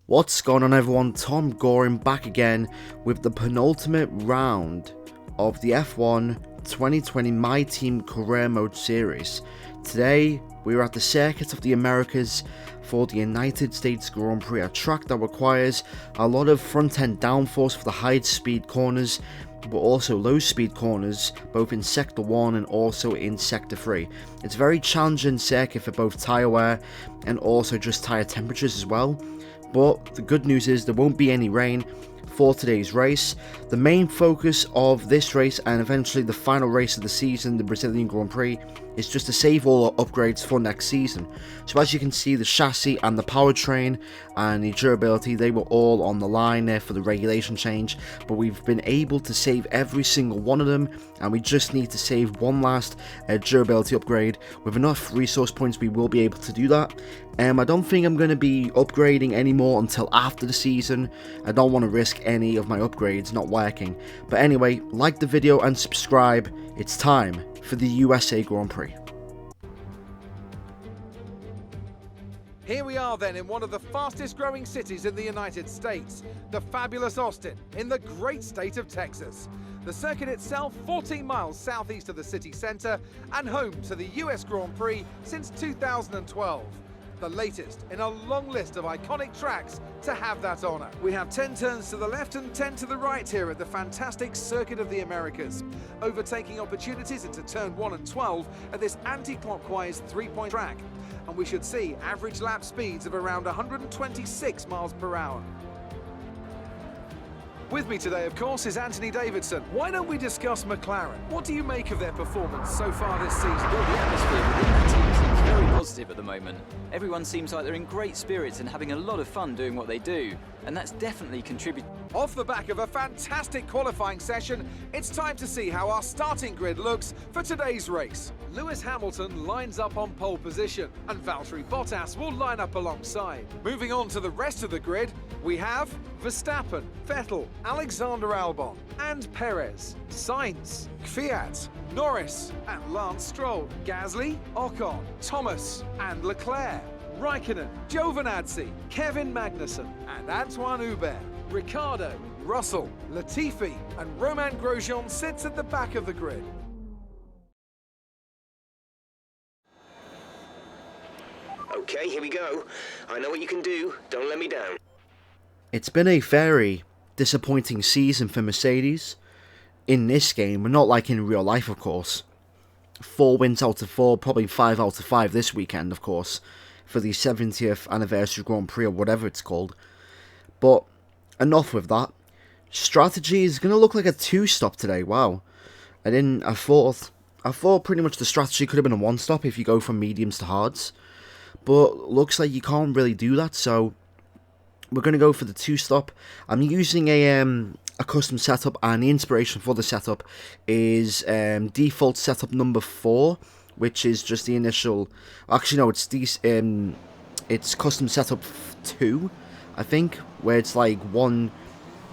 What's going on, everyone? TomGorian back again with the penultimate round of the F1 2020 My Team Career Mode series. Today we are at the Circuit of the Americas for the United States Grand Prix, a track that requires a lot of front end downforce for the high speed corners, but also low speed corners, both in Sector 1 and also in Sector 3. It's a very challenging circuit for both tyre wear and also just tyre temperatures as well. But the good news is there won't be any rain for today's race. The main focus of this race and eventually the final race of the season, the Brazilian Grand Prix, is just to save all our upgrades for next season. So as you can see, the chassis and the powertrain and the durability, they were all on the line there for the regulation change, but we've been able to save every single one of them, and we just need to save one last durability upgrade. With enough resource points we will be able to do that. I don't think I'm going to be upgrading anymore until after the season. I don't want to risk any of my upgrades not working. But anyway, like the video and subscribe. It's time for the USA Grand Prix. Here we are then in one of the fastest growing cities in the United States, the fabulous Austin, in the great state of Texas. The circuit itself 14 miles southeast of the city centre and home to the US Grand Prix since 2012. The latest in a long list of iconic tracks to have that honour. We have 10 turns to the left and 10 to the right here at the fantastic Circuit of the Americas. Overtaking opportunities into turn 1 and 12 at this anti-clockwise 3-point track. And we should see average lap speeds of around 126 miles per hour. With me today, of course, is Anthony Davidson. Why don't we discuss McLaren? What do you make of their performance so far this season? Well, the atmosphere within the team seems very positive at the moment. Everyone seems like they're in great spirits and having a lot of fun doing what they do, and that's definitely contributed. Off the back of a fantastic qualifying session, it's time to see how our starting grid looks for today's race. Lewis Hamilton lines up on pole position, and Valtteri Bottas will line up alongside. Moving on to the rest of the grid, we have Verstappen, Vettel, Alexander Albon, and Perez, Sainz, Kvyat, Norris, and Lance Stroll, Gasly, Ocon, Thomas, and Leclerc, Raikkonen, Giovinazzi, Kevin Magnussen, and Antoine Hubert, Ricciardo, Russell, Latifi, and Romain Grosjean sits at the back of the grid. Okay, here we go. I know what you can do. Don't let me down. It's been a very disappointing season for Mercedes in this game, but not like in real life, of course. 4 wins out of 4, probably 5 out of 5 this weekend, of course, for the 70th anniversary Grand Prix or whatever it's called. But enough with that. Strategy is going to look like a 2-stop today. Wow. I thought pretty much the strategy could have been a 1-stop if you go from mediums to hards. But looks like you can't really do that, so we're going to go for the 2-stop. I'm using a custom setup, and the inspiration for the setup is default setup number 4, which is just the initial. Actually, no, it's custom setup 2, I think, where it's like one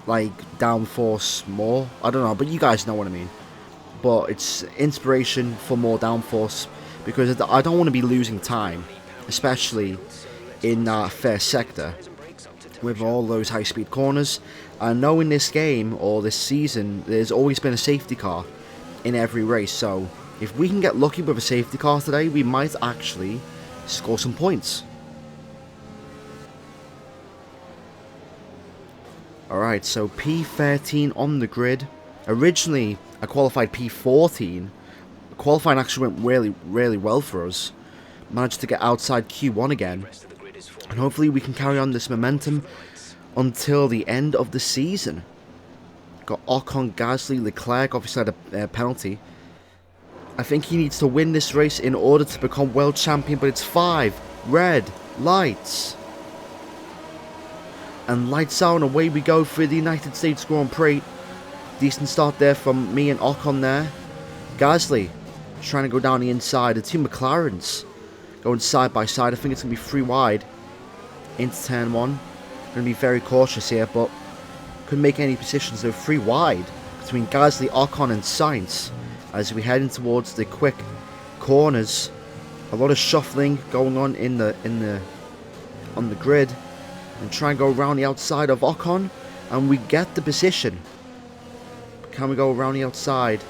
downforce more. I don't know, but you guys know what I mean. But it's inspiration for more downforce because I don't want to be losing time, especially in that first sector with all those high-speed corners. I know in this game, or this season, there's always been a safety car in every race, so if we can get lucky with a safety car today, we might actually score some points. Alright, so P13 on the grid. Originally, I qualified P14. Qualifying actually went really, really well for us. Managed to get outside Q1 again. And hopefully we can carry on this momentum until the end of the season. Got Ocon, Gasly, Leclerc obviously had a penalty. I think he needs to win this race in order to become world champion, but it's 5 red lights. And lights out and away we go for the United States Grand Prix. Decent start there from me and Ocon there. Gasly trying to go down the inside. The two McLarens going side by side. I think it's going to be 3 wide into turn 1. Going to be very cautious here, but couldn't make any positions. So 3 wide between Gasly, Ocon and Sainz as we head in towards the quick corners. A lot of shuffling going on on the grid. and try and go around the outside of Ocon, and we get the position. Can we go around the outside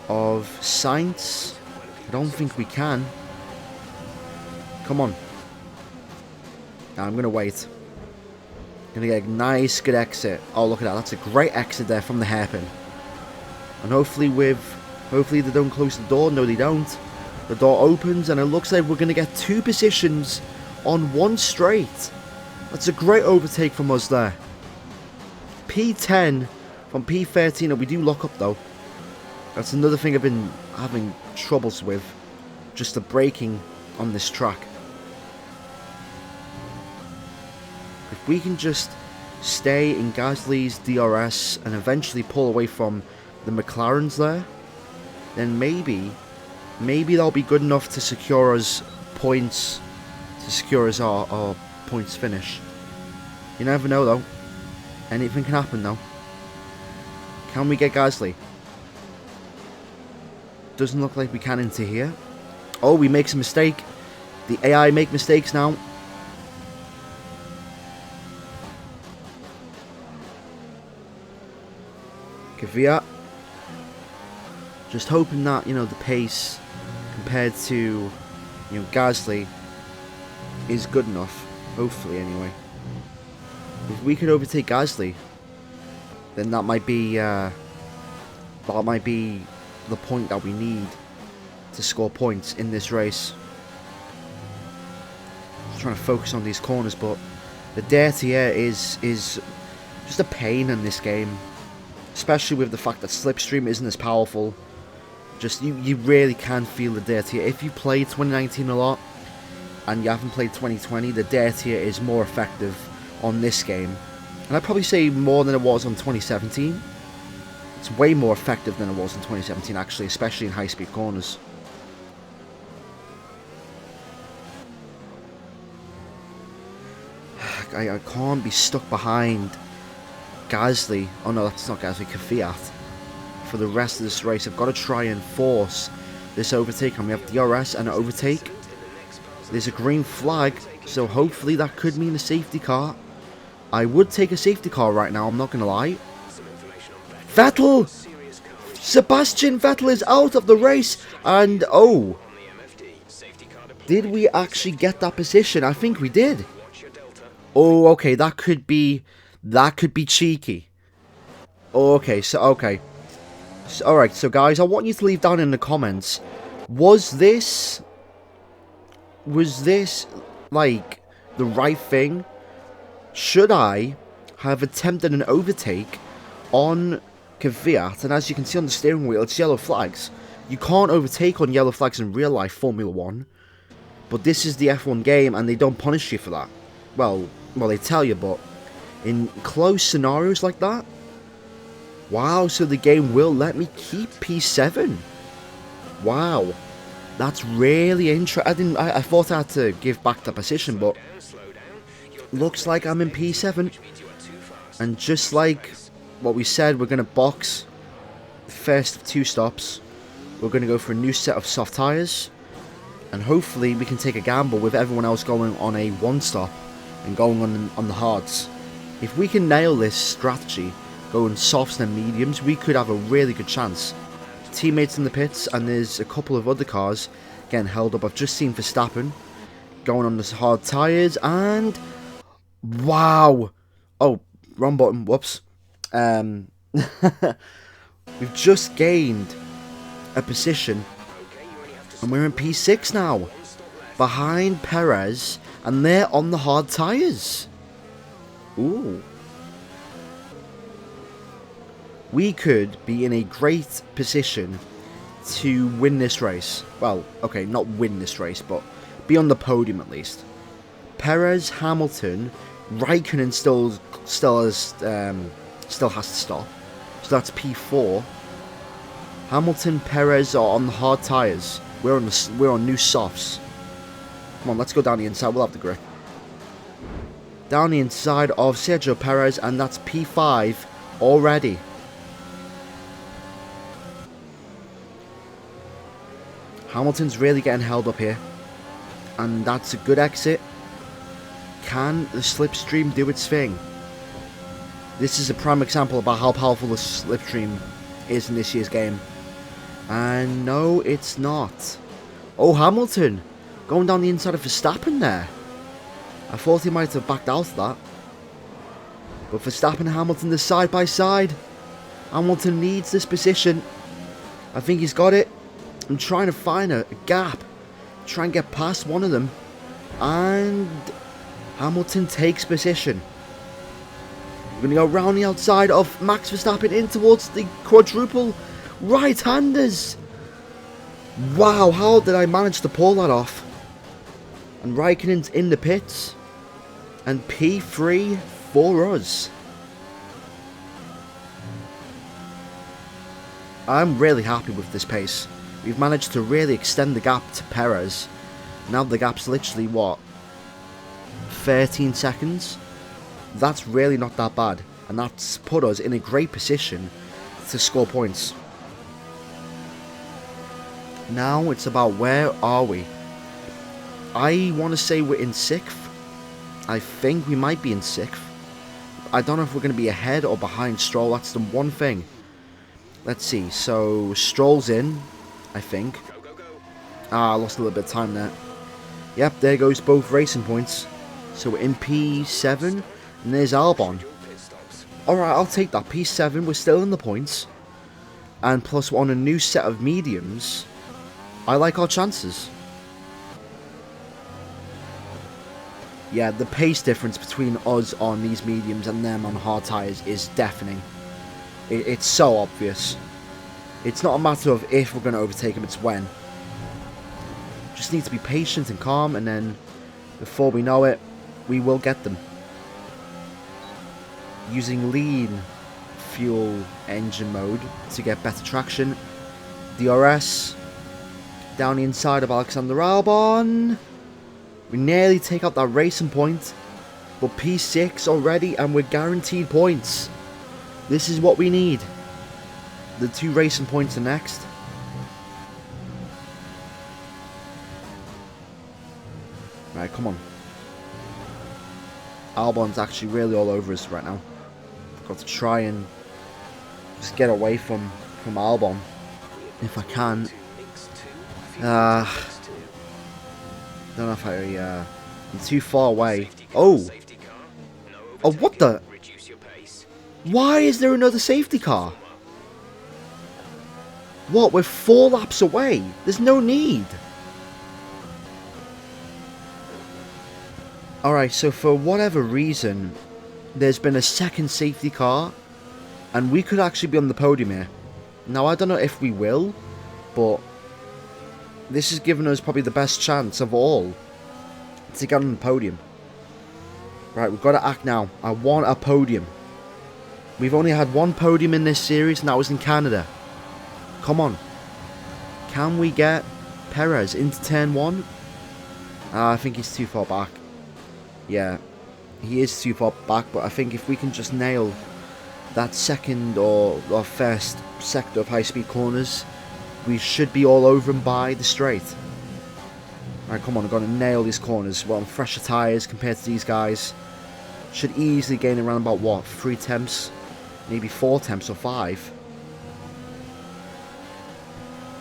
of Sainz? I don't think we can. Come on. Nah, I'm going to wait. Going to get a nice, good exit. Oh, look at that. That's a great exit there from the hairpin. And hopefully they don't close the door. No, they don't. The door opens, and it looks like we're going to get 2 positions on 1 straight. That's a great overtake from us there. P10 from P13, and we do lock up though. That's another thing I've been having troubles with. Just the braking on this track. If we can just stay in Gasly's DRS and eventually pull away from the McLarens there, then maybe that'll be good enough to secure us points, to secure us our points finish. You never know though. Anything can happen though. Can we get Gasly? Doesn't look like we can into here. Oh, we make a mistake. The AI make mistakes now. Kvyat. Just hoping that, you know, the pace compared to, you know, Gasly is good enough. Hopefully, anyway. If we could overtake Gasly, then that might be the point that we need to score points in this race. Just trying to focus on these corners, but the dirty air is just a pain in this game, especially with the fact that slipstream isn't as powerful. Just you really can feel the dirty air. If you played 2019 a lot and you haven't played 2020, the dirty air is more effective on this game, and I'd probably say more than it was on 2017. It's way more effective than it was in 2017 actually, especially in high speed corners. I can't be stuck behind Gasly. Oh no, that's not Gasly, Kvyat. For the rest of this race, I've got to try and force this overtake, and we have DRS and an overtake. There's a green flag, so hopefully that could mean a safety car. I would take a safety car right now, I'm not going to lie. Vettel! Sebastian Vettel is out of the race, and oh, did we actually get that position? I think we did. Oh, okay, that could be cheeky. Oh, okay, so alright, so guys, I want you to leave down in the comments, was this like the right thing? Should I have attempted an overtake on Kvyat? And as you can see on the steering wheel, it's yellow flags. You can't overtake on yellow flags in real life Formula 1. But this is the F1 game, and they don't punish you for that. Well, they tell you, but in close scenarios like that, wow, so the game will let me keep P7. Wow, that's really interesting. I thought I had to give back the position, but looks like I'm in P7. And just like what we said, we're going to box the first of 2 stops. We're going to go for a new set of soft tyres, and hopefully we can take a gamble with everyone else going on a 1 stop and going on the hards. If we can nail this strategy, going softs and mediums, we could have a really good chance. Teammates in the pits, and there's a couple of other cars getting held up. I've just seen Verstappen going on the hard tyres, and wow! Oh, wrong button, whoops. We've just gained a position, and we're in P6 now, behind Perez, and they're on the hard tyres. Ooh. We could be in a great position to win this race. Well, okay, not win this race, but be on the podium at least. Perez, Hamilton, Raikkonen still has to stop. So that's P4. Hamilton, Perez are on the hard tyres. We're on new softs. Come on, let's go down the inside. We'll have the grip. Down the inside of Sergio Perez, and that's P5 already. Hamilton's really getting held up here, and that's a good exit. Can the slipstream do its thing? This is a prime example about how powerful the slipstream is in this year's game. And no, it's not. Oh, Hamilton going down the inside of Verstappen there. I thought he might have backed out of that. But Verstappen and Hamilton, they're side by side. Hamilton needs this position. I think he's got it. I'm trying to find a gap. Try and get past one of them. And Hamilton takes position. We're going to go round the outside of Max Verstappen in towards the quadruple right-handers. Wow, how did I manage to pull that off? And Raikkonen's in the pits. And P3 for us. I'm really happy with this pace. We've managed to really extend the gap to Perez. Now the gap's literally, what, 13 seconds? That's really not that bad. And that's put us in a great position to score points. Now it's about where are we? I want to say we're in 6th. I think we might be in 6th. I don't know if we're going to be ahead or behind Stroll. That's the one thing. Let's see. So Stroll's in, I think. I lost a little bit of time there. Yep, there goes both racing points. So we're in P7. And there's Albon. Alright, I'll take that. P7, we're still in the points. And plus we're on a new set of mediums. I like our chances. Yeah, the pace difference between us on these mediums and them on hard tyres is deafening. It's so obvious. It's not a matter of if we're going to overtake them, it's when. Just need to be patient and calm, and then before we know it, we will get them. Using lean fuel engine mode to get better traction. DRS down the inside of Alexander Albon. We nearly take out that racing point, but P6 already, and we're guaranteed points. This is what we need. The 2 racing points are next. Right, come on. Albon's actually really all over us right now. Got to try and just get away from Albon if I can. Don't know if I'm too far away. Oh! Oh, what the? Why is there another safety car? What, we're 4 laps away? There's no need. Alright, so for whatever reason, there's been a second safety car, and we could actually be on the podium here. Now, I don't know if we will, but this has given us probably the best chance of all to get on the podium. Right, we've got to act now. I want a podium. We've only had 1 podium in this series, and that was in Canada. Come on. Can we get Perez into turn 1? I think he's too far back. Yeah, he is too far back, but I think if we can just nail that second or first sector of high-speed corners, we should be all over him by the straight. Alright, come on, I've got to nail these corners. We're on fresher tyres compared to these guys. Should easily gain around about, what, 3 temps? Maybe 4 temps or 5.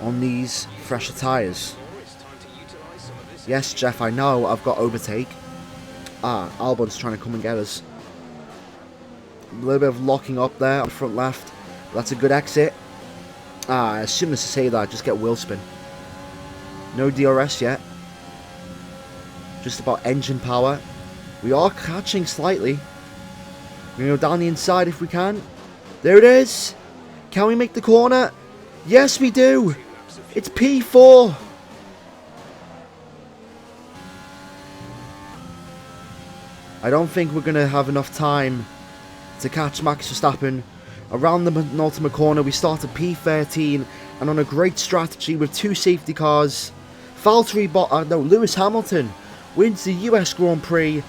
On these fresher tyres. Yes, Jeff, I know I've got overtake. Albon's trying to come and get us. A little bit of locking up there on front left. That's a good exit. As soon as I say that, just get wheel spin. No DRS yet. Just about engine power. We are catching slightly. We're going to go down the inside if we can. There it is. Can we make the corner? Yes, we do. It's P4. I don't think we're going to have enough time to catch Max Verstappen. Around the penultimate corner, we start at P13, and on a great strategy with 2 safety cars, Lewis Hamilton wins the US Grand Prix,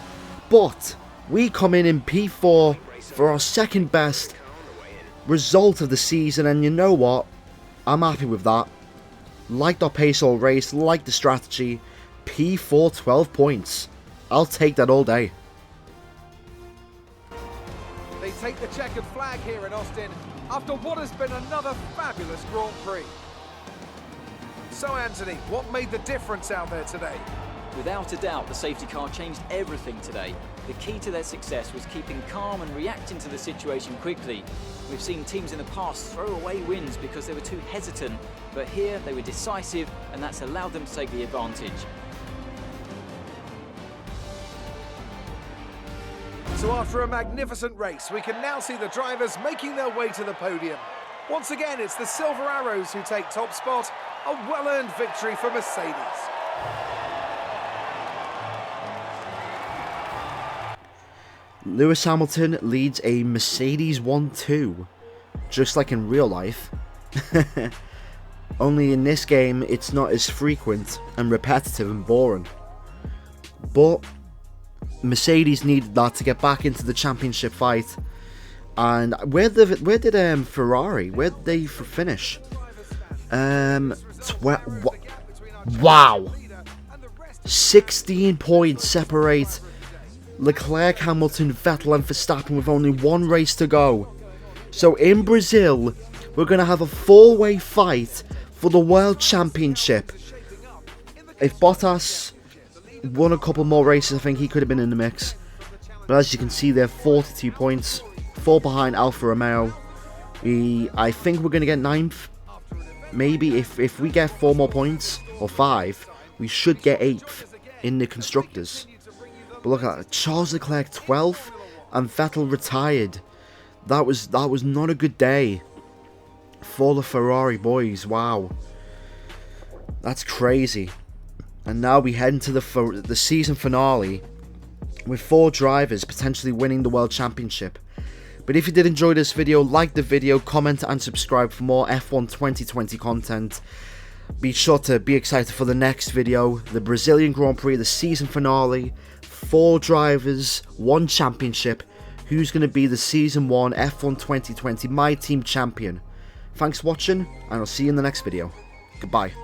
but we come in P4 for our second best result of the season, and you know what? I'm happy with that. Liked our pace all race, liked the strategy. P4, 12 points. I'll take that all day. take the checkered flag here in Austin after what has been another fabulous Grand Prix. So Anthony, what made the difference out there today? Without a doubt, the safety car changed everything today. The key to their success was keeping calm and reacting to the situation quickly. We've seen teams in the past throw away wins because they were too hesitant, but here they were decisive, and that's allowed them to take the advantage. So after a magnificent race, we can now see the drivers making their way to the podium. Once again, it's the Silver Arrows who take top spot, a well-earned victory for Mercedes. Lewis Hamilton leads a Mercedes 1-2, just like in real life. Only in this game, it's not as frequent and repetitive and boring. But Mercedes needed that to get back into the championship fight. And where did Ferrari? Where did they finish? Wow, 16 points separate Leclerc, Hamilton, Vettel and Verstappen with only one race to go. So in Brazil, we're going to have a four-way fight for the World Championship. If Bottas won a couple more races, I think he could have been in the mix. But as you can see, they're 42 points, 4 behind Alfa Romeo. I think we're going to get 9th. Maybe if we get 4 more points, or 5, we should get 8th in the Constructors. But look at that, Charles Leclerc 12th and Vettel retired. That was not a good day for the Ferrari boys. Wow, that's crazy. And now we head into the season finale with 4 drivers potentially winning the World Championship. But if you did enjoy this video, like the video, comment and subscribe for more F1 2020 content. Be sure to be excited for the next video, the Brazilian Grand Prix, the season finale. 4 drivers, 1 championship. Who's going to be the Season 1 F1 2020 My Team champion? Thanks for watching, and I'll see you in the next video. Goodbye.